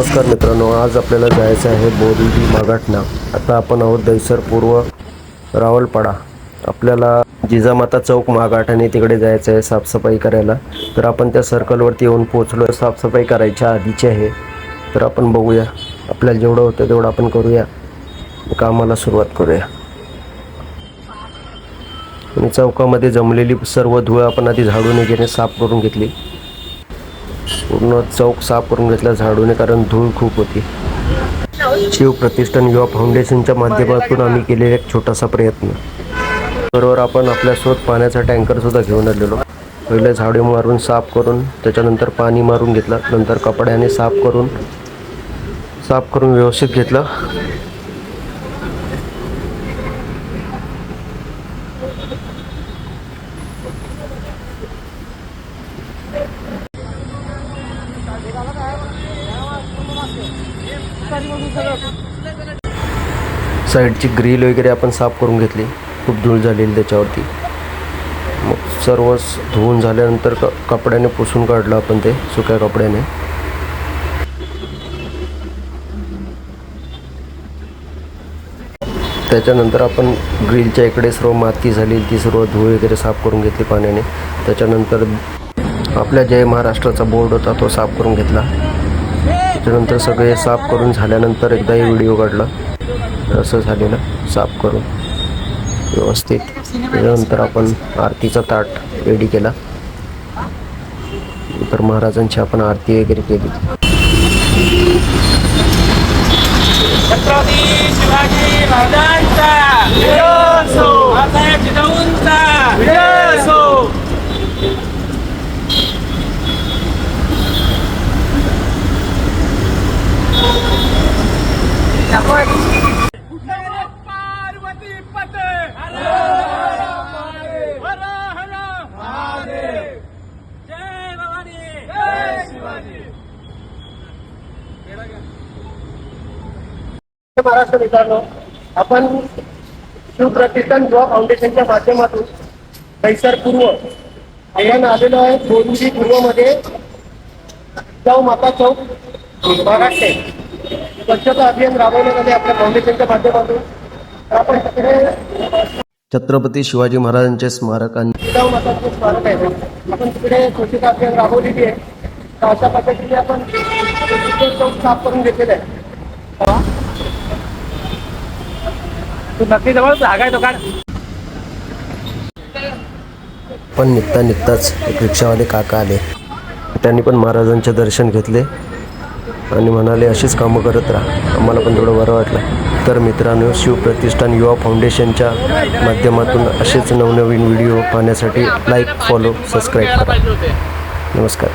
नमस्कार मित्रांनो, आज आपल्याला जायचं आहे बोरिवली मागाठना. आता आपण आहोत दहिसर पूर्व रावलपाडा. आपल्याला जिजामाता चौक मागाठ आणि तिकडे जायचं आहे साफसफाई करायला. तर आपण त्या सर्कलवरती येऊन पोहोचलो. साफसफाई करायच्या आधीची आहे. तर आपण बघूया, आपल्याला जेवढं होतं तेवढं आपण करूया, कामाला सुरुवात करूया. आणि चौकामध्ये जमलेली सर्व धूळ आपण आधी झाडून वगैरे साफ करून घेतली. पूर्ण चौक साफ करून घेतला झाडूने, कारण धूळ खूप होती. शिव प्रतिष्ठान युवा फाउंडेशनच्या माध्यमातून आम्ही केलेला एक छोटासा प्रयत्न. बरोबर आपण आपल्यासोबत पाण्याचा टँकर सुद्धा घेऊन आलेलो. पहिले झाडू मारून साफ करून, त्याच्यानंतर पाणी मारून घेतलं, नंतर कपड्याने साफ करून व्यवस्थित घेतलं. साईडची ग्रिल वगैरे आपण साफ करून घेतली. खूप धूळ झालेली त्याच्यावरती. मग सर्व धुवून झाल्यानंतर कपड्याने पुसून काढलं आपण ते, सुक्या कपड्याने. त्याच्यानंतर आपण ग्रिलच्या इकडे सर्व माती झालेली ती सर्व धूळ वगैरे साफ करून घेतली पाण्याने. त्याच्यानंतर आपल्या जय महाराष्ट्राचा बोर्ड होता तो साफ करून घेतला. त्याच्यानंतर सगळे साफ करून झाल्यानंतर एकदाही व्हिडिओ काढला. असं झालेलं साफ करून व्यवस्थित. त्याच्यानंतर आपण आरतीचा ताट रेडी केला. नंतर महाराजांची आपण आरती वगैरे केली. छत्रपती शिवाजी महाराजांचा विजय असो, बाळासाहेब जिजाऊंचा विजय असो. पार्वती पते हर हर महादेव. जय भवानी, जय शिवाजी. महाराष्ट्र मित्रांनो, आपण शिव प्रतिष्ठान युवा फाउंडेशनच्या माध्यमातून दहिसर पूर्व आपण आलेलो आहे. बोरिवली पूर्वमध्ये जिजाऊ माता चौक महाराष्ट्र स्वच्छता अभियान राबवण्यात आले आपल्या फाउंडेशनच्या माध्यमातून. आपण तिकडे छत्रपती शिवाजी महाराजांचे स्मारक आणि जिजाऊ माताचे स्मारक आहे. आपण तिकडे स्वच्छता अभियान राबवलेली आहे. तर अशा पद्धतीने आपण चौक साफ करून घेतलेलं आहे. तू नक्की जवळ जागा आहे तो काढ. पण निघताच एक रिक्षावाले काका आले. त्यांनी पण महाराजांचे दर्शन घेतले आणि म्हणाले, अशीच कामं करत राहा. आम्हाला पण थोडं बरं वाटलं. तर मित्रांनो, शिव प्रतिष्ठान युवा फाउंडेशनच्या माध्यमातून असेच नवनवीन व्हिडिओ पाहण्यासाठी लाईक, फॉलो, सबस्क्राईब करा. नमस्कार.